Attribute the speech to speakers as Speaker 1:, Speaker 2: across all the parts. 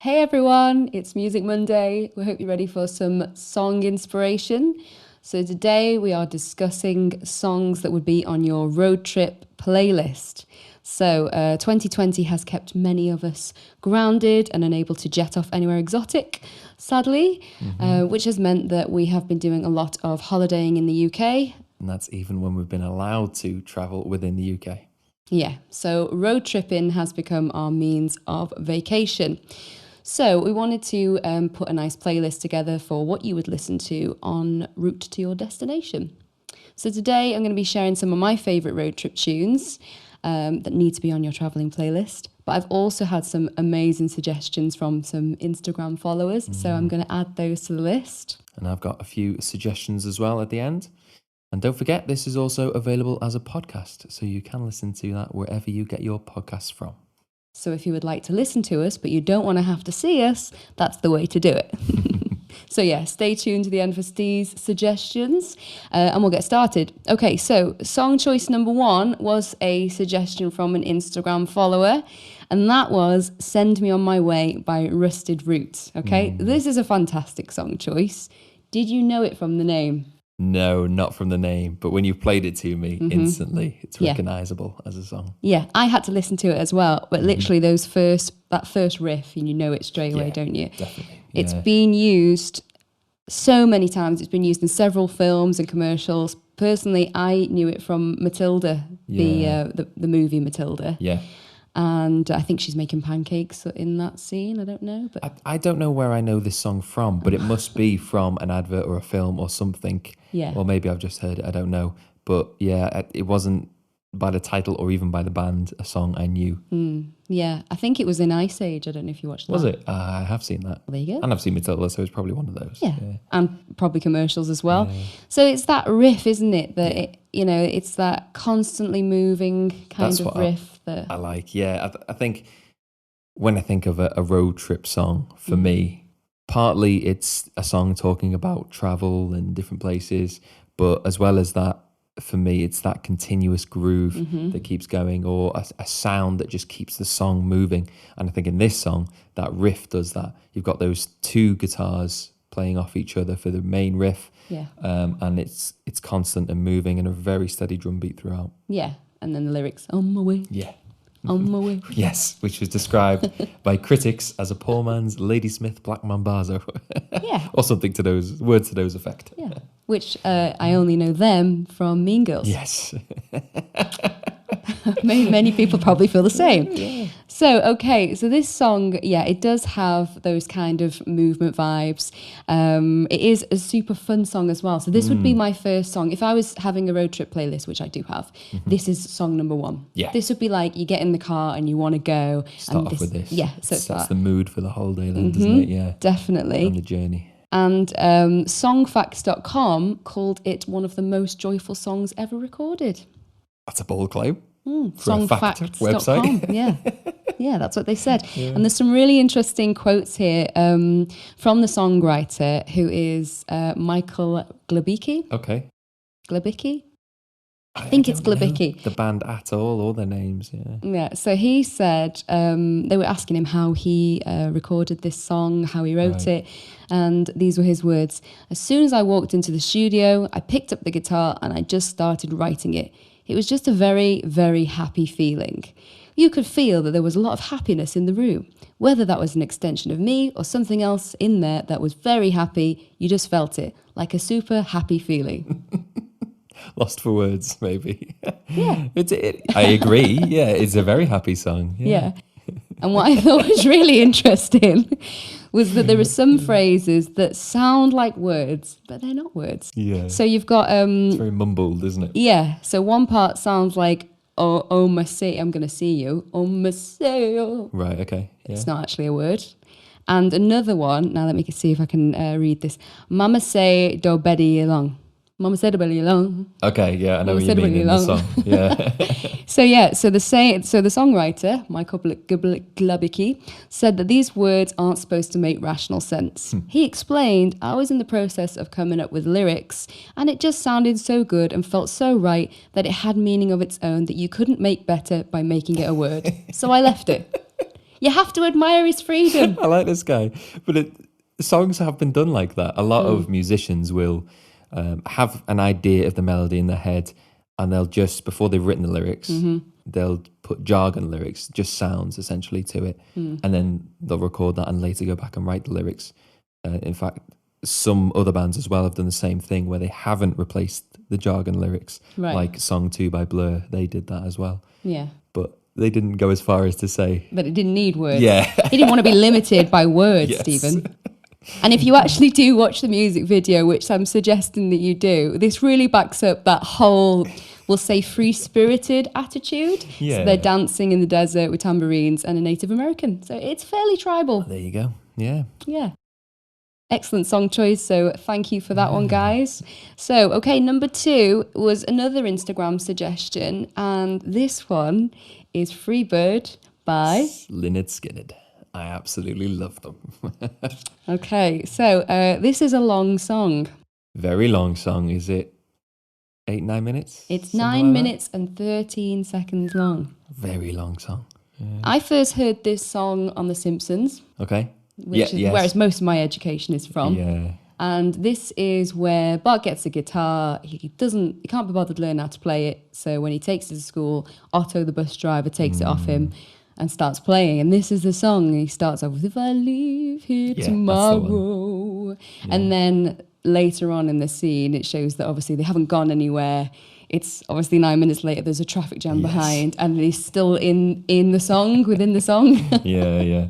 Speaker 1: Hey everyone, it's Music Monday. We hope you're ready for some song inspiration. So today we are discussing songs that would be on your road trip playlist. So 2020 has kept many of us grounded and unable to jet off anywhere exotic, sadly, which has meant that we have been doing a lot of holidaying in the UK.
Speaker 2: And that's even when we've been allowed to travel within the UK.
Speaker 1: Yeah, so road tripping has become our means of vacation. So we wanted to put a nice playlist together for what you would listen to en route to your destination. So today I'm going to be sharing some of my favourite road trip tunes that need to be on your travelling playlist. But I've also had some amazing suggestions from some Instagram followers, so I'm going to add those to the list.
Speaker 2: And I've got a few suggestions as well at the end. And don't forget, this is also available as a podcast, so you can listen to that wherever you get your podcasts from.
Speaker 1: So if you would like to listen to us, but you don't want to have to see us, that's the way to do it. So yeah, stay tuned to the end for Steve's suggestions and we'll get started. Okay, so song choice number 1 was a suggestion from an Instagram follower, and that was Send Me On My Way by Rusted Roots. Okay, This is a fantastic song choice. Did you know it from the name?
Speaker 2: No, not from the name, but when you played it to me instantly, it's recognisable as a song.
Speaker 1: Yeah, I had to listen to it as well, but literally that first riff, and you know it straight away, don't you?
Speaker 2: Definitely.
Speaker 1: It's been used so many times. It's been used in several films and commercials. Personally, I knew it from Matilda, the movie Matilda.
Speaker 2: Yeah.
Speaker 1: And I think she's making pancakes in that scene. I don't know. But
Speaker 2: I don't know where I know this song from, but it must be from an advert or a film or something.
Speaker 1: Yeah.
Speaker 2: Or maybe I've just heard it, I don't know. But yeah, it wasn't by the title or even by the band a song I knew.
Speaker 1: Yeah, I think it was in Ice Age. I don't know if you watched that.
Speaker 2: Was it? I have seen that.
Speaker 1: Well, there you go.
Speaker 2: And I've seen Matilda, so it's probably one of those.
Speaker 1: Yeah. And probably commercials as well. Yeah. So it's that riff, isn't it? That it's that constantly moving kind of riff.
Speaker 2: I like, yeah. I think when I think of a road trip song, for me, partly it's a song talking about travel and different places, but as well as that, for me, it's that continuous groove that keeps going, or a sound that just keeps the song moving. And I think in this song, that riff does that. You've got those two guitars playing off each other for the main riff, and it's constant and moving, and a very steady drum beat throughout.
Speaker 1: Yeah, and then the lyrics, on my way.
Speaker 2: Yeah.
Speaker 1: On my way.
Speaker 2: Yes, which was described by critics as a poor man's Ladysmith Black Mambazo.
Speaker 1: Yeah.
Speaker 2: Or something to those words to those effect.
Speaker 1: Yeah. Which I only know them from Mean Girls.
Speaker 2: Yes.
Speaker 1: Many people probably feel the same. Yeah. So, okay, so this song, it does have those kind of movement vibes. It is a super fun song as well. So this would be my first song. If I was having a road trip playlist, which I do have, this is song number 1. Yeah. This would be like you get in the car and you want to go.
Speaker 2: Start off with this.
Speaker 1: Yeah. So
Speaker 2: that's the mood for the whole day then, doesn't it? Yeah.
Speaker 1: Definitely.
Speaker 2: On the journey.
Speaker 1: And songfacts.com called it one of the most joyful songs ever recorded. That's
Speaker 2: a bold claim.
Speaker 1: Songfacts.com
Speaker 2: website.
Speaker 1: Yeah, that's what they said. Yeah. And there's some really interesting quotes here from the songwriter, who is Michael Glabicki.
Speaker 2: Okay.
Speaker 1: Glabicki? I think it's Glabicki.
Speaker 2: The band at all their names,
Speaker 1: Yeah, so he said, they were asking him how he recorded this song, how he wrote it, and these were his words. As soon as I walked into the studio, I picked up the guitar and I just started writing it. It was just a very, very happy feeling. You could feel that there was a lot of happiness in the room. Whether that was an extension of me or something else in there that was very happy, you just felt it, like a super happy feeling.
Speaker 2: Lost for words, maybe.
Speaker 1: Yeah.
Speaker 2: I agree. Yeah, it's a very happy song.
Speaker 1: Yeah. And what I thought was really interesting was that there are some phrases that sound like words, but they're not words.
Speaker 2: Yeah.
Speaker 1: So you've got...
Speaker 2: it's very mumbled, isn't it?
Speaker 1: Yeah. So one part sounds like, oh my say, I'm going to see you. Oh my say.
Speaker 2: Right, okay. Yeah.
Speaker 1: It's not actually a word. And another one, now let me see if I can read this. Mama say do beddy along. Mama said about you long.
Speaker 2: Okay, yeah, I know what you mean in the song. Yeah.
Speaker 1: So the songwriter, Michael Glabicki, said that these words aren't supposed to make rational sense. He explained, I was in the process of coming up with lyrics, and it just sounded so good and felt so right that it had meaning of its own that you couldn't make better by making it a word. So I left it. You have to admire his freedom.
Speaker 2: I like this guy. But songs have been done like that. A lot of musicians will have an idea of the melody in their head, and they'll just, before they've written the lyrics, they'll put jargon lyrics, just sounds essentially to it. And then they'll record that and later go back and write the lyrics. In fact, some other bands as well have done the same thing where they haven't replaced the jargon lyrics.
Speaker 1: Right.
Speaker 2: Like Song 2 by Blur, they did that as well.
Speaker 1: Yeah.
Speaker 2: But they didn't go as far as to say...
Speaker 1: But it didn't need words.
Speaker 2: Yeah.
Speaker 1: He didn't want to be limited by words,
Speaker 2: Yes.
Speaker 1: Stephen. And if you actually do watch the music video, which I'm suggesting that you do, this really backs up that whole, we'll say, free-spirited attitude.
Speaker 2: Yeah.
Speaker 1: So they're dancing in the desert with tambourines and a Native American. So it's fairly tribal.
Speaker 2: There you go. Yeah.
Speaker 1: Yeah. Excellent song choice. So thank you for that one, guys. So, okay, number 2 was another Instagram suggestion. And this one is Freebird by...
Speaker 2: Lynyrd Skynyrd. I absolutely love them.
Speaker 1: Okay, so this is a long song.
Speaker 2: Very long song. Is it 8-9 minutes?
Speaker 1: It's
Speaker 2: Something
Speaker 1: 9
Speaker 2: like
Speaker 1: minutes and 13 seconds long.
Speaker 2: that? Very long song. Yeah.
Speaker 1: I first heard this song on The Simpsons,
Speaker 2: Okay.
Speaker 1: which is whereas most of my education is from.
Speaker 2: Yeah.
Speaker 1: And this is where Bart gets a guitar. He can't be bothered to learn how to play it. So when he takes it to school, Otto, the bus driver, takes it off him and starts playing. And this is the song. He starts off with, "If I leave here
Speaker 2: Yeah,
Speaker 1: tomorrow." And then later on in the scene, it shows that obviously they haven't gone anywhere. It's obviously 9 minutes later, there's a traffic jam behind, and he's still in the song, within the song.
Speaker 2: Yeah.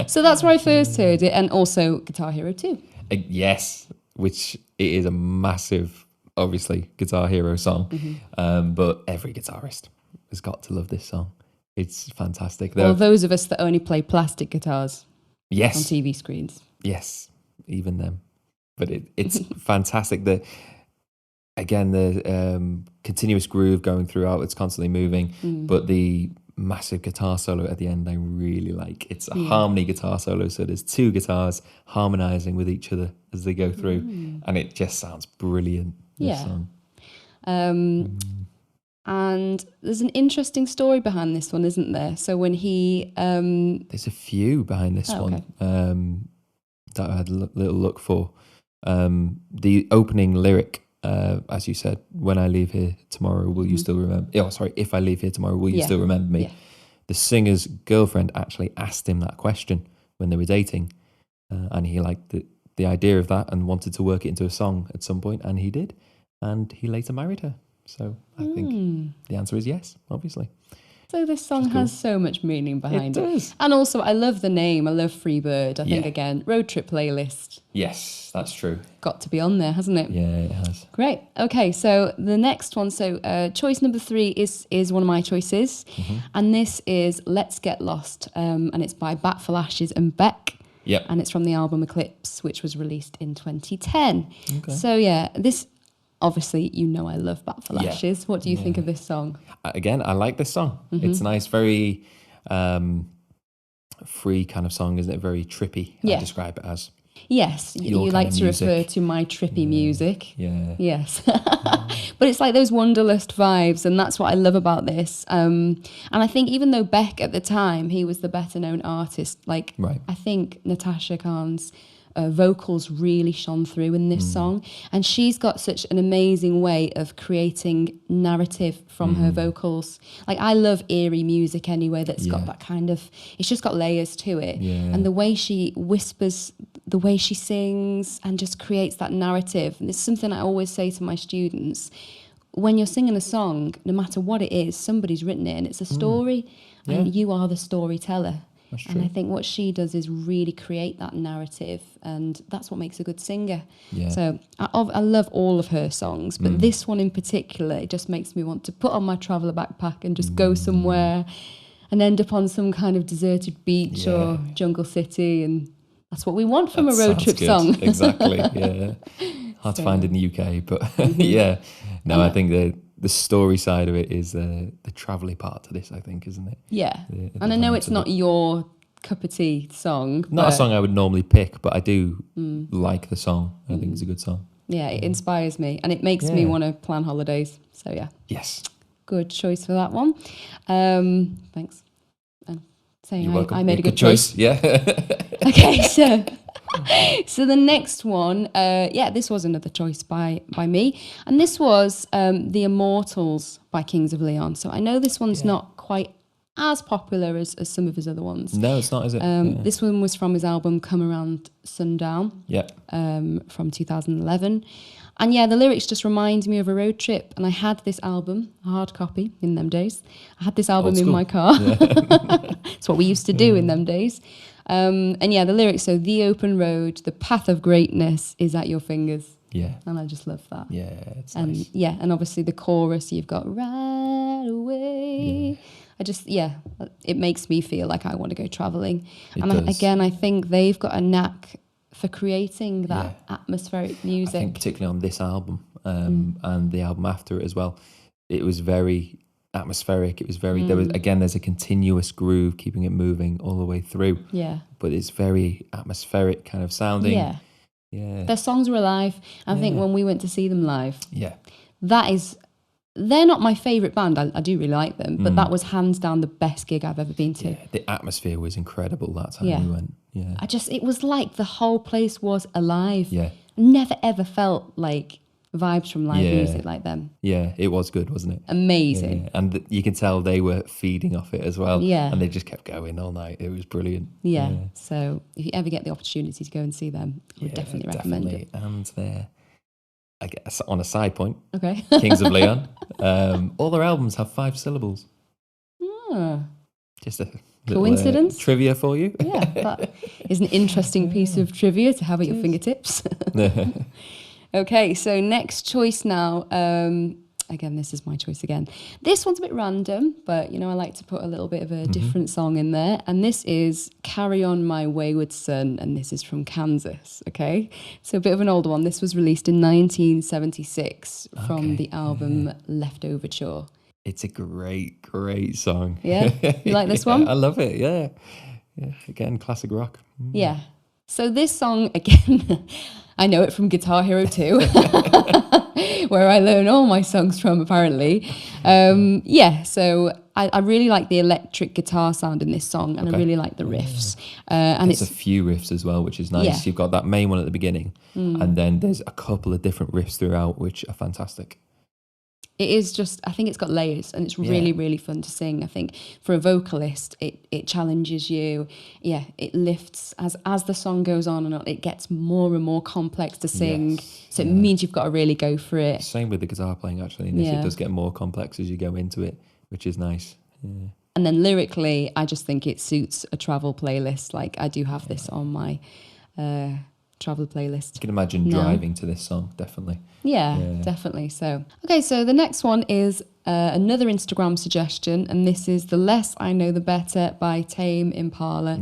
Speaker 1: So that's where I first heard it. And also Guitar Hero 2.
Speaker 2: Yes, which it is a massive, obviously, Guitar Hero song. But every guitarist has got to love this song. It's fantastic.
Speaker 1: Well, those of us that only play plastic guitars on
Speaker 2: Yes,
Speaker 1: TV screens.
Speaker 2: yes, even them. But it's fantastic. The continuous groove going throughout. It's constantly moving. But the massive guitar solo at the end, I really like. It's a harmony guitar solo. So there's 2 guitars harmonizing with each other as they go through. And it just sounds brilliant, this song.
Speaker 1: And there's an interesting story behind this one, isn't there? So when he...
Speaker 2: There's a few behind this one that I had a little look for. The opening lyric, as you said, "When I leave here tomorrow, will you still remember..." Oh, sorry, "If I leave here tomorrow, will you still remember me?"
Speaker 1: Yeah.
Speaker 2: The singer's girlfriend actually asked him that question when they were dating. And he liked the idea of that and wanted to work it into a song at some point, and he did. And he later married her. So I think the answer is yes, obviously.
Speaker 1: So this song has so much meaning behind it.
Speaker 2: It does.
Speaker 1: And also, I love the name. I love Freebird. I think, again, Roadtrip playlist.
Speaker 2: Yes, that's true.
Speaker 1: Got to be on there, hasn't it?
Speaker 2: Yeah, it has.
Speaker 1: Great. Okay, so the next one. So choice number 3 is one of my choices. And this is Let's Get Lost. And it's by Bat for Lashes and Beck.
Speaker 2: Yep.
Speaker 1: And it's from the album Eclipse, which was released in 2010.
Speaker 2: Okay.
Speaker 1: So yeah, this... Obviously, you know I love Bat for Lashes. What do you think of this song?
Speaker 2: Again, I like this song. It's a nice, very free kind of song, isn't it? Very trippy, I describe it as.
Speaker 1: Yes, you like to refer to my trippy music.
Speaker 2: Yeah.
Speaker 1: Yes. But it's like those Wanderlust vibes, and that's what I love about this. And I think even though Beck at the time, he was the better known artist, like I think Natasha Khan's vocals really shone through in this song, and she's got such an amazing way of creating narrative from her vocals. Like, I love eerie music anyway that's got that kind of, it's just got layers to it, and the way she whispers, the way she sings, and just creates that narrative. And it's something I always say to my students: when you're singing a song, no matter what it is, somebody's written it and it's a story, and you are the storyteller. And I think what she does is really create that narrative, and that's what makes a good singer. Yeah. So I love all of her songs, but this one in particular, it just makes me want to put on my traveller backpack and just go somewhere and end up on some kind of deserted beach or jungle city, and that's what we want from a road trip song.
Speaker 2: Exactly, yeah. Hard to find in the UK, but I think the story side of it is the travelly part to this, I think, isn't it? Yeah.
Speaker 1: And I know it's not your cup of tea song.
Speaker 2: Not a song I would normally pick, but I do like the song. I think it's a good song.
Speaker 1: Yeah, it inspires me, and it makes me want to plan holidays. So, yeah.
Speaker 2: Yes.
Speaker 1: Good choice for that one. Thanks. saying
Speaker 2: You're welcome.
Speaker 1: I made a good
Speaker 2: choice. Yeah.
Speaker 1: Okay, so the next one, this was another choice by me, and this was The Immortals by Kings of Leon. So I know this one's not quite as popular as some of his other ones.
Speaker 2: No, it's not, is it?
Speaker 1: This one was from his album Come Around Sundown, from 2011. And yeah, the lyrics just remind me of a road trip. And I had this album, a hard copy in them days. I had this album in my car. Yeah. It's what we used to do in them days. And yeah, the lyrics, so the open road, the path of greatness is at your fingers.
Speaker 2: Yeah.
Speaker 1: And I just love that.
Speaker 2: Yeah, it's
Speaker 1: and
Speaker 2: nice.
Speaker 1: Yeah, and obviously the chorus, you've got right away. Yeah. It makes me feel like I want to go travelling. I think they've got a knack for creating that atmospheric music.
Speaker 2: I think particularly on this album and the album after it as well, it was very atmospheric. It was very, there's a continuous groove keeping it moving all the way through.
Speaker 1: Yeah.
Speaker 2: But it's very atmospheric kind of sounding.
Speaker 1: Yeah.
Speaker 2: Yeah.
Speaker 1: Their songs were alive. I think when we went to see them live, they're not my favourite band. I do really like them, but that was hands down the best gig I've ever been to.
Speaker 2: Yeah, the atmosphere was incredible that time we went. Yeah.
Speaker 1: It was like the whole place was alive.
Speaker 2: Yeah.
Speaker 1: Never ever felt like vibes from live music like them.
Speaker 2: Yeah, it was good, wasn't it?
Speaker 1: Amazing.
Speaker 2: Yeah. And you can tell they were feeding off it as well.
Speaker 1: Yeah.
Speaker 2: And they just kept going all night. It was brilliant.
Speaker 1: Yeah. So if you ever get the opportunity to go and see them, I would definitely recommend it.
Speaker 2: And they're, I guess, on a side point,
Speaker 1: okay,
Speaker 2: Kings of Leon, all their albums have 5 syllables. Just a
Speaker 1: coincidence?
Speaker 2: Trivia for you.
Speaker 1: Yeah, that is an interesting piece of trivia to have at your fingertips. Okay, so next choice now. Again, this is my choice again. This one's a bit random, but I like to put a little bit of a different song in there. And this is Carry On My Wayward Son, and this is from Kansas, okay? So a bit of an older one. This was released in 1976 from the album Leftover Chore.
Speaker 2: It's a great, great song.
Speaker 1: Yeah? You like this one?
Speaker 2: I love it, yeah. Again, classic rock.
Speaker 1: Yeah. So this song, again, I know it from Guitar Hero 2, where I learn all my songs from, apparently. So I really like the electric guitar sound in this song, and I really like the riffs. And
Speaker 2: there's a few riffs as well, which is nice.
Speaker 1: Yeah.
Speaker 2: You've got that main one at the beginning, and then there's a couple of different riffs throughout, which are fantastic.
Speaker 1: It is just, I think it's got layers, and it's really, really fun to sing. I think for a vocalist, it challenges you. Yeah, it lifts as the song goes on and on. It gets more and more complex to sing. Yes. So it means you've got to really go for it.
Speaker 2: Same with the guitar playing, actually. And it does get more complex as you go into it, which is nice. Yeah.
Speaker 1: And then lyrically, I just think it suits a travel playlist. Like I do have this on my travel playlist.
Speaker 2: You can imagine driving to this song, definitely.
Speaker 1: Yeah, definitely. So, okay, so the next one is another Instagram suggestion, and this is The Less I Know The Better by Tame Impala.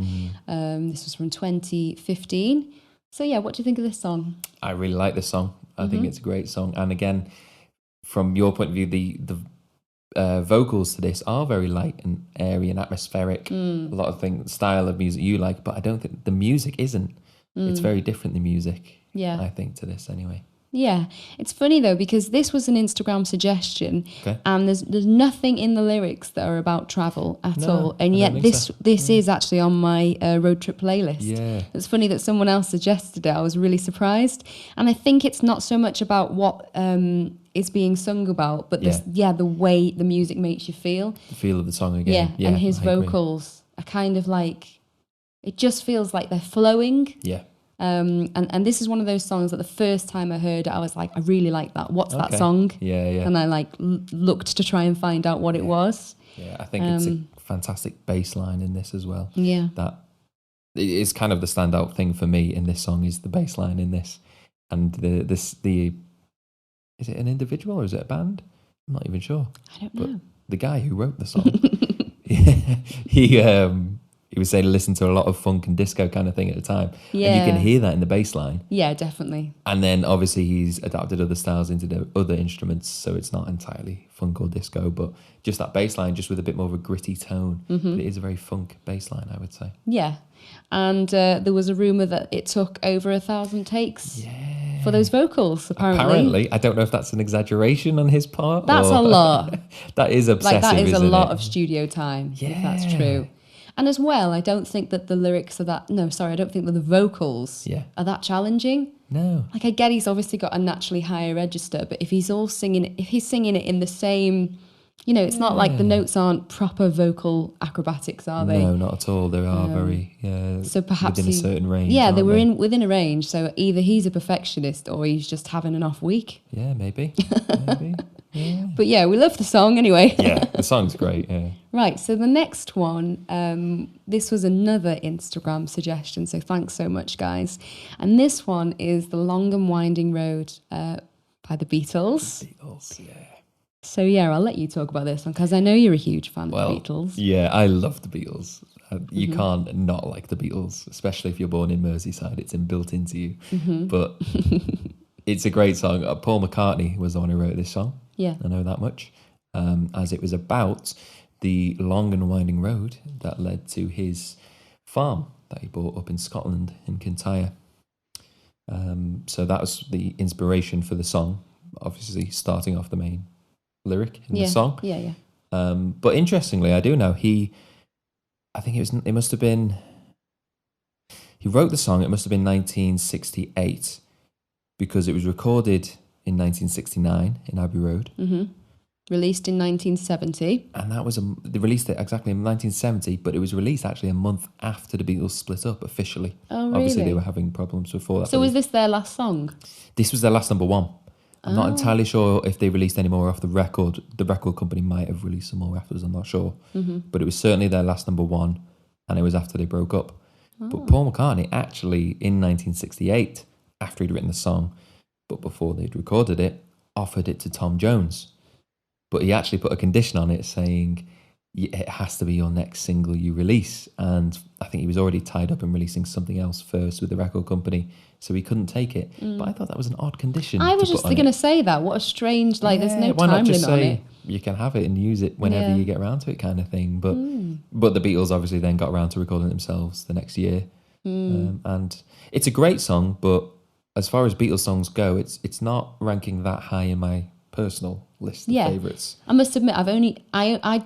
Speaker 1: This was from 2015. So yeah, what do you think of this song? I
Speaker 2: really like this song. I think it's a great song. And again, from your point of view, the vocals to this are very light and airy and atmospheric. A lot of things, style of music you like, but I don't think the music isn't. It's very different, the music, I think, to this anyway.
Speaker 1: Yeah, it's funny though, because this was an Instagram suggestion, and there's nothing in the lyrics that are about travel at all, and yet this is actually on my road trip playlist. Yeah, it's funny that someone else suggested it. I was really surprised, and I think it's not so much about what is being sung about, but the way the music makes you feel. The
Speaker 2: feel of the song again.
Speaker 1: Yeah, and his vocals are kind of like, it just feels like they're flowing.
Speaker 2: Yeah.
Speaker 1: And this is one of those songs that the first time I heard it, I was like, I really like that. What's that song?
Speaker 2: Yeah.
Speaker 1: And I looked to try and find out what it was.
Speaker 2: Yeah, I think it's a fantastic bass line in this as well.
Speaker 1: Yeah.
Speaker 2: That is kind of the standout thing for me in this song, is the bass line in this. And is it an individual or is it a band? I'm not even sure.
Speaker 1: I don't know.
Speaker 2: But the guy who wrote the song, he was saying to listen to a lot of funk and disco kind of thing at the time. Yeah. And you can hear that in the bass line.
Speaker 1: Yeah, definitely.
Speaker 2: And then obviously he's adapted other styles into the other instruments, so it's not entirely funk or disco, but just that bass line, just with a bit more of a gritty tone. But it is a very funk bass line, I would say.
Speaker 1: Yeah. And there was a rumour that it took over 1,000 takes for those vocals, apparently.
Speaker 2: I don't know if that's an exaggeration on his part.
Speaker 1: That's a lot.
Speaker 2: That is obsessive,
Speaker 1: that is
Speaker 2: isn't
Speaker 1: a lot
Speaker 2: it?
Speaker 1: of studio time, if that's true. And as well, I don't think that the lyrics are that, no, sorry, I don't think that the vocals are that challenging.
Speaker 2: No.
Speaker 1: Like, I get he's obviously got a naturally higher register, but if he's singing it in the same, you know, it's not like the notes aren't proper vocal acrobatics, are they?
Speaker 2: No, not at all. They are very
Speaker 1: so perhaps
Speaker 2: within a certain range.
Speaker 1: Yeah, they were within a range. So either he's a perfectionist or he's just having an off week.
Speaker 2: Yeah, maybe. Maybe. Yeah.
Speaker 1: But yeah, we love the song anyway.
Speaker 2: Yeah, the song's great. Yeah.
Speaker 1: Right, so the next one, this was another Instagram suggestion, so thanks so much, guys. And this one is The Long and Winding Road by the Beatles.
Speaker 2: The Beatles, yeah.
Speaker 1: So yeah, I'll let you talk about this one, because I know you're a huge fan of the Beatles.
Speaker 2: Yeah, I love the Beatles. You can't not like the Beatles, especially if you're born in Merseyside. It's built into you. But it's a great song. Paul McCartney was the one who wrote this song.
Speaker 1: Yeah.
Speaker 2: I know that much. As it was about the long and winding road that led to his farm that he bought up in Scotland, in Kintyre. So that was the inspiration for the song, obviously starting off the main lyric in the song.
Speaker 1: Yeah.
Speaker 2: But interestingly, I do know he must have been, he wrote the song, it must have been 1968, because it was recorded in 1969 in Abbey Road.
Speaker 1: Released in 1970.
Speaker 2: And that was, they released it exactly in 1970, but it was released actually a month after the Beatles split up officially.
Speaker 1: Oh, really?
Speaker 2: Obviously they were having problems before that.
Speaker 1: So was this their last song?
Speaker 2: This was their last number one. I'm not entirely sure if they released any more off the record. The record company might have released some more afterwards, I'm not sure. But it was certainly their last number one, and it was after they broke up. But Paul McCartney actually, in 1968, after he'd written the song, but before they'd recorded it, offered it to Tom Jones. But he actually put a condition on it saying, it has to be your next single you release. And I think he was already tied up in releasing something else first with the record company, so he couldn't take it. But I thought that was an odd condition.
Speaker 1: I was just going to say that. What a strange, there's no time limit on it.
Speaker 2: You can have it and use it whenever you get around to it, kind of thing. But the Beatles obviously then got around to recording it themselves the next year. And it's a great song, but as far as Beatles songs go, it's not ranking that high in my personal list of favourites.
Speaker 1: I must admit, I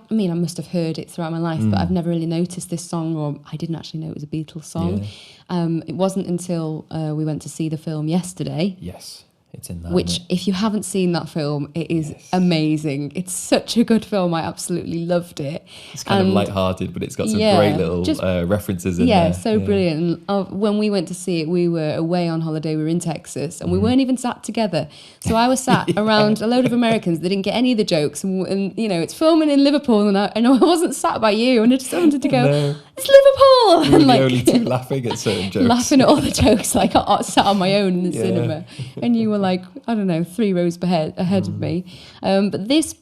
Speaker 1: mean, I must have heard it throughout my life, but I've never really noticed this song, or I didn't actually know it was a Beatles song. It wasn't until we went to see the film yesterday.
Speaker 2: Yes. It's in that.
Speaker 1: Which, if you haven't seen that film, it is amazing. It's such a good film. I absolutely loved it.
Speaker 2: It's kind of lighthearted, but it's got some great little references in there.
Speaker 1: So brilliant. And, when we went to see it, we were away on holiday. We were in Texas, and we weren't even sat together. So I was sat around a load of Americans that didn't get any of the jokes. And you know, it's filming in Liverpool, and I wasn't sat by you, and I just wanted to go, it's Liverpool!
Speaker 2: You were the only two laughing at certain jokes.
Speaker 1: Laughing at all the jokes, like I sat on my own in the cinema. And you were like, I don't know, 3 rows ahead of me. But this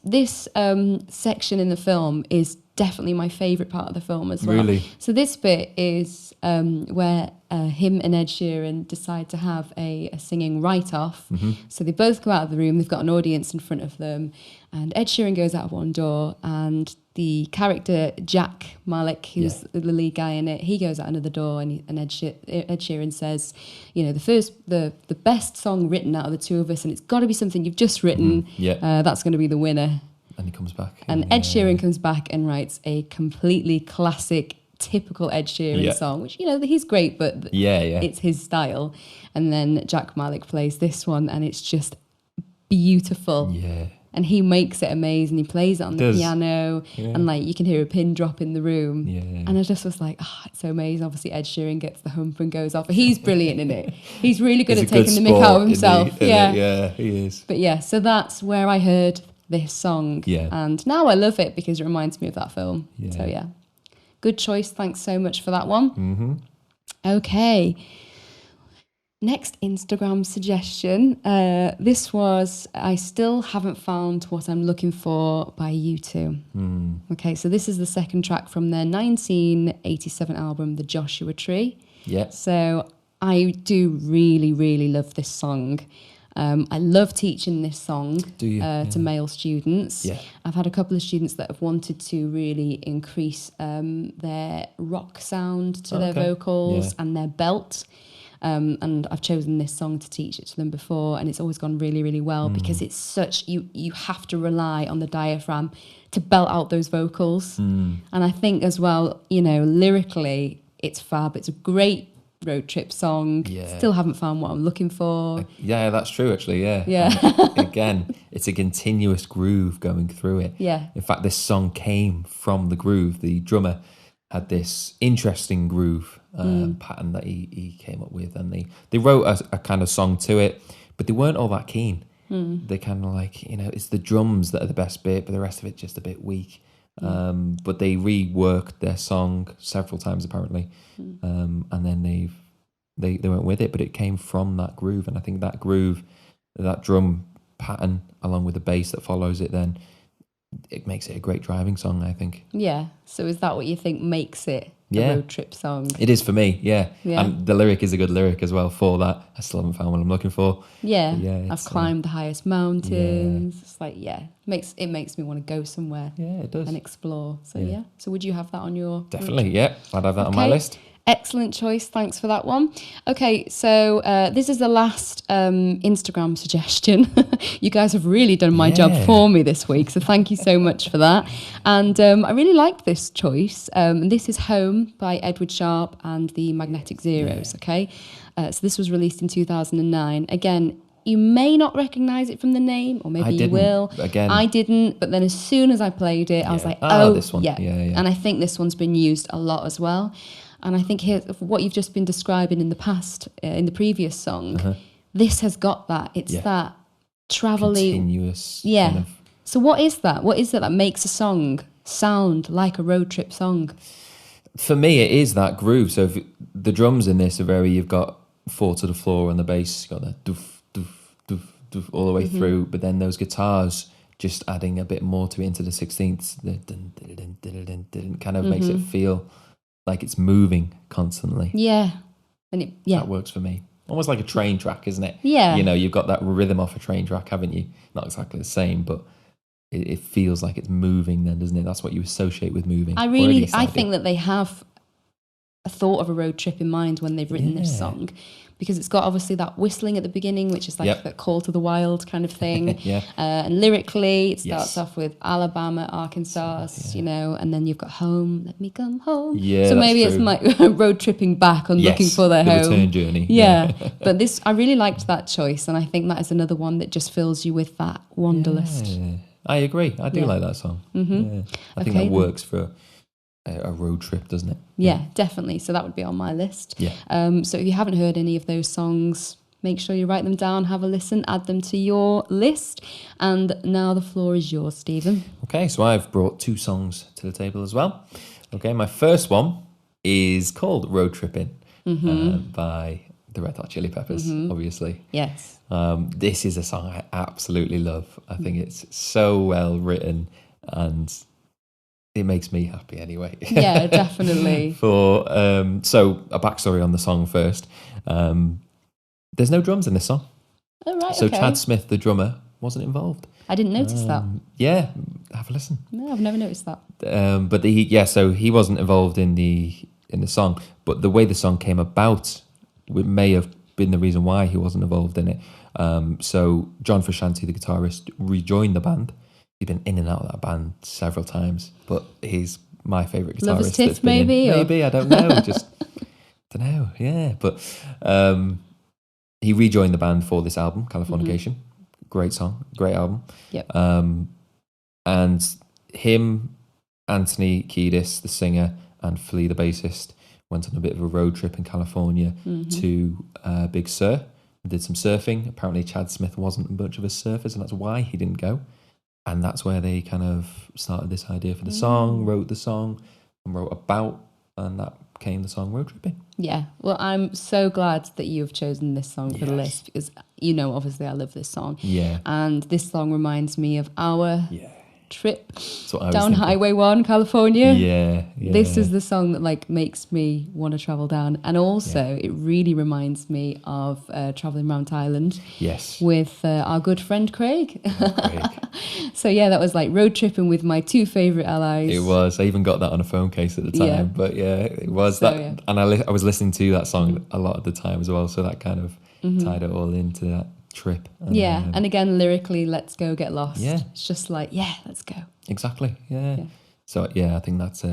Speaker 1: section in the film is definitely my favourite part of the film as well.
Speaker 2: Really?
Speaker 1: So this bit is where him and Ed Sheeran decide to have a singing write-off. So they both go out of the room, they've got an audience in front of them, and Ed Sheeran goes out of one door, and the character Jack Malik, who's the lead guy in it, he goes out another door, and Ed Sheeran says, you know, the best song written out of the two of us, and it's got to be something you've just written. That's going to be the winner.
Speaker 2: And he comes back.
Speaker 1: And Ed Sheeran comes back and writes a completely classic, typical Ed Sheeran song, which, you know, he's great, but it's his style. And then Jack Malik plays this one, and it's just beautiful.
Speaker 2: Yeah.
Speaker 1: And he makes it amazing. He plays it on the piano, and like you can hear a pin drop in the room. And I just was like, it's so amazing. Obviously, Ed Sheeran gets the hump and goes off. He's brilliant in it. He's really good at taking the mick out of himself.
Speaker 2: Yeah, he is.
Speaker 1: But yeah, so that's where I heard this song. And now I love it because it reminds me of that film. So yeah, good choice. Thanks so much for that one. Okay. Next Instagram suggestion. This was I Still Haven't Found What I'm Looking For by U2. Okay, so this is the second track from their 1987 album, The Joshua Tree. So I do really, really love this song. I love teaching this song to male students. I've had a couple of students that have wanted to really increase their rock sound to their vocals and their belt. And I've chosen this song to teach it to them before, and it's always gone really, really well because it's such, you have to rely on the diaphragm to belt out those vocals. And I think as well, you know, lyrically, it's fab. It's a great road trip song.
Speaker 2: Yeah.
Speaker 1: Still haven't found what I'm looking for.
Speaker 2: Yeah, that's true, actually, yeah.
Speaker 1: Yeah.
Speaker 2: Again, it's a continuous groove going through it.
Speaker 1: Yeah.
Speaker 2: In fact, this song came from the groove. The drummer had this interesting groove pattern that he came up with, and they wrote a kind of song to it, but they weren't all that keen. They kind of like, you know, it's the drums that are the best bit, but the rest of it just a bit weak. But they reworked their song several times apparently, and then they went with it. But it came from that groove, and I think that groove, that drum pattern, along with the bass that follows it, then it makes it a great driving song, I think.
Speaker 1: Yeah. So is that what you think makes it a road trip song?
Speaker 2: It is for me, yeah.
Speaker 1: Yeah.
Speaker 2: And the lyric is a good lyric as well for that. I still haven't found what I'm looking for.
Speaker 1: Yeah.
Speaker 2: But yeah,
Speaker 1: I've climbed the highest mountains. It's like, it makes me want to go somewhere.
Speaker 2: Yeah, it does.
Speaker 1: And explore. So yeah. So would you have that on your...
Speaker 2: Definitely, yeah. I'd have that on my list.
Speaker 1: Excellent choice. Thanks for that one. Okay, so this is the last Instagram suggestion. You guys have really done my job for me this week, so thank you so much for that. And I really liked this choice. This is Home by Edward Sharpe and the Magnetic Zeros, okay? So this was released in 2009. Again, you may not recognise it from the name, or maybe you will.
Speaker 2: Again.
Speaker 1: I didn't, but then as soon as I played it, I was like, oh,
Speaker 2: this one.
Speaker 1: Yeah. And I think this one's been used a lot as well. And I think here, what you've just been describing in the past, in the previous song, this has got that. It's that travel-y...
Speaker 2: Continuous.
Speaker 1: Yeah.
Speaker 2: Kind of...
Speaker 1: So what is that? What is it that makes a song sound like a road trip song?
Speaker 2: For me, it is that groove. So if the drums in this are very... You've got 4 to the floor on the bass. You've got that doof, doof, doof, doof all the way through. But then those guitars just adding a bit more to it into the 16th. The dun, dun, dun, dun, dun, dun, kind of makes it feel... like it's moving constantly.
Speaker 1: Yeah. And
Speaker 2: that works for me. Almost like a train track, isn't it?
Speaker 1: Yeah.
Speaker 2: You know, you've got that rhythm off a train track, haven't you? Not exactly the same, but it feels like it's moving then, doesn't it? That's what you associate with moving.
Speaker 1: I think that they have a thought of a road trip in mind when they've written this song, because it's got obviously that whistling at the beginning, which is like that call to the wild kind of thing. And lyrically, it starts off with Alabama, Arkansas, you know, and then you've got home, let me come home.
Speaker 2: Yeah,
Speaker 1: so maybe it's like road tripping back and looking for their home.
Speaker 2: Return journey.
Speaker 1: Yeah. But this, I really liked that choice, and I think that is another one that just fills you with that wanderlust.
Speaker 2: Yeah. I agree. I do like that song. I think that works for a road trip, doesn't it?
Speaker 1: Yeah, definitely. So that would be on my list.
Speaker 2: Yeah.
Speaker 1: So if you haven't heard any of those songs, make sure you write them down, have a listen, add them to your list. And now the floor is yours, Stephen.
Speaker 2: Okay, so I've brought 2 songs to the table as well. Okay, my first one is called Road Trippin' by the Red Hot Chili Peppers, obviously.
Speaker 1: Yes.
Speaker 2: This is a song I absolutely love. I think it's so well written, and it makes me happy anyway.
Speaker 1: Yeah, definitely.
Speaker 2: So a backstory on the song first. There's no drums in this song.
Speaker 1: Oh, right,
Speaker 2: so
Speaker 1: okay.
Speaker 2: Chad Smith, the drummer, wasn't involved.
Speaker 1: I didn't notice that.
Speaker 2: Yeah, have a listen.
Speaker 1: No, I've never noticed that.
Speaker 2: So he wasn't involved in the song, but the way the song came about, it may have been the reason why he wasn't involved in it. So John Frusciante, the guitarist, rejoined the band. He'd been in and out of that band several times, but he's my favourite guitarist.
Speaker 1: Lover's Tiff, maybe?
Speaker 2: Maybe, I don't know. Just, don't know, yeah. But he rejoined the band for this album, Californication. Great song, great album.
Speaker 1: Yep.
Speaker 2: And him, Anthony Kiedis, the singer, and Flea, the bassist, went on a bit of a road trip in California to Big Sur and did some surfing. Apparently Chad Smith wasn't much of a surfer, so that's why he didn't go. And that's where they kind of started this idea for the song, wrote the song, and wrote about, and that became the song Road Tripping.
Speaker 1: Yeah, well, I'm so glad that you've chosen this song for the list, because, you know, obviously I love this song.
Speaker 2: Yeah.
Speaker 1: And this song reminds me of our trip
Speaker 2: That's what I was
Speaker 1: down
Speaker 2: thinking.
Speaker 1: Highway 1, California.
Speaker 2: Yeah.
Speaker 1: This is the song that like makes me want to travel down. And also it really reminds me of traveling around Thailand
Speaker 2: Yes.
Speaker 1: with our good friend Craig.
Speaker 2: Craig.
Speaker 1: So yeah, that was like road tripping with my two favourite allies.
Speaker 2: It was. I even got that on a phone case at the time.
Speaker 1: Yeah.
Speaker 2: But yeah, it was
Speaker 1: So,
Speaker 2: that.
Speaker 1: yeah.
Speaker 2: And I was listening to that song a lot of the time as well. So that kind of tied it all into that trip. And,
Speaker 1: Yeah, and again, lyrically, let's go get lost.
Speaker 2: Yeah.
Speaker 1: It's just like, yeah, let's go.
Speaker 2: Exactly. Yeah. So yeah, I think that's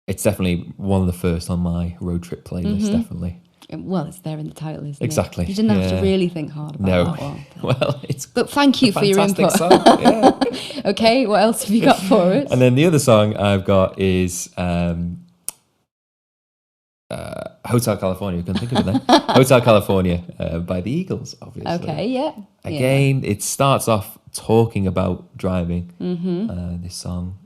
Speaker 2: it's definitely one of the first on my road trip playlist. Definitely.
Speaker 1: Well, it's there in the title, isn't
Speaker 2: Exactly.
Speaker 1: it? You didn't have to really think hard about
Speaker 2: No.
Speaker 1: that one.
Speaker 2: Well, it's
Speaker 1: But thank you
Speaker 2: a
Speaker 1: for your
Speaker 2: fantastic
Speaker 1: input.
Speaker 2: song. Yeah.
Speaker 1: Okay, what else have you got for us?
Speaker 2: And then the other song I've got is Hotel California. I couldn't think of it then. Hotel California by the Eagles, obviously.
Speaker 1: Okay, yeah.
Speaker 2: Again, it starts off talking about driving, this song.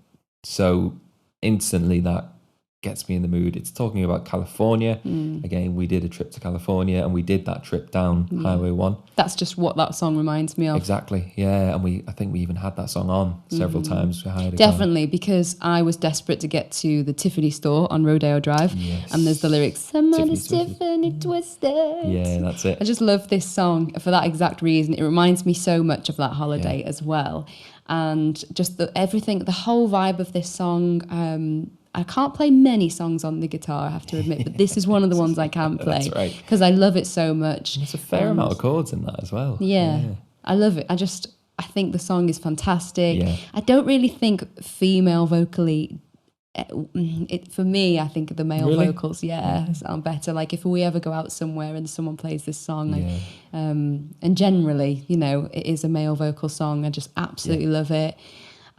Speaker 2: So instantly that gets me in the mood. It's talking about California. Again, we did a trip to California and we did that trip down Highway 1.
Speaker 1: That's just what that song reminds me of.
Speaker 2: Exactly, yeah. And I think we even had that song on several times. We hired a
Speaker 1: Definitely, because I was desperate to get to the Tiffany store on Rodeo Drive.
Speaker 2: Yes.
Speaker 1: And there's the lyrics, somebody's
Speaker 2: Tiffany
Speaker 1: Twisted.
Speaker 2: Yeah, that's it.
Speaker 1: I just love this song for that exact reason. It reminds me so much of that holiday as well. And just everything, the whole vibe of this song. I can't play many songs on the guitar, I have to admit, but this is one of the ones I can play.
Speaker 2: That's right.
Speaker 1: Because I love it so much.
Speaker 2: There's a fair amount of chords in that as well.
Speaker 1: Yeah, I love it. I think the song is fantastic.
Speaker 2: Yeah.
Speaker 1: I don't really think female vocally, for me, I think the male vocals, sound better. Like if we ever go out somewhere and someone plays this song, and generally, it is a male vocal song. I just absolutely love it.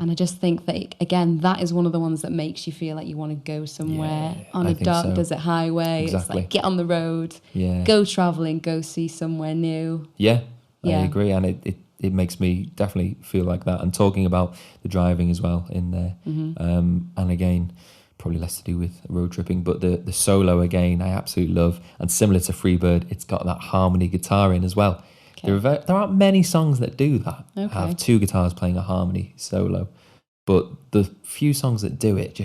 Speaker 1: And I just think that, again, that is one of the ones that makes you feel like you want to go somewhere on a dark desert highway.
Speaker 2: Exactly.
Speaker 1: It's like, get on the road, go traveling, go see somewhere new.
Speaker 2: Yeah, I agree. And it makes me definitely feel like that. And talking about the driving as well in there. And again, probably less to do with road tripping, but the solo, again, I absolutely love. And similar to Freebird, it's got that harmony guitar in as well. Okay. There aren't many songs that do that, have two guitars playing a harmony solo. But the few songs that do it,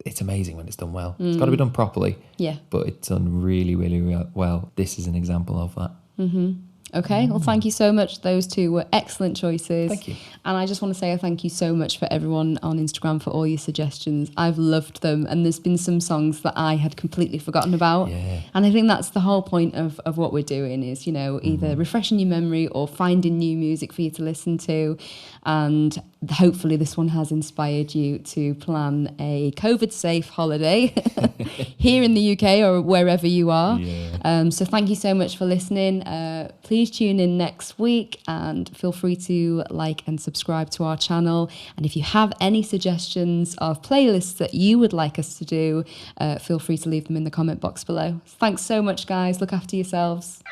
Speaker 2: it's amazing when it's done well. It's got to be done properly. Yeah. But it's done really, really well. This is an example of that.
Speaker 1: Okay, well, thank you so much. Those two were excellent choices.
Speaker 2: Thank you.
Speaker 1: And I just want to say a thank you so much for everyone on Instagram for all your suggestions. I've loved them. And there's been some songs that I had completely forgotten about.
Speaker 2: Yeah.
Speaker 1: And I think that's the whole point of what we're doing is, either refreshing your memory or finding new music for you to listen to. And hopefully this one has inspired you to plan a COVID-safe holiday here in the UK or wherever you are. Yeah. So thank you so much for listening. Please tune in next week and feel free to like and subscribe to our channel. And if you have any suggestions of playlists that you would like us to do, feel free to leave them in the comment box below. Thanks so much, guys. Look after yourselves.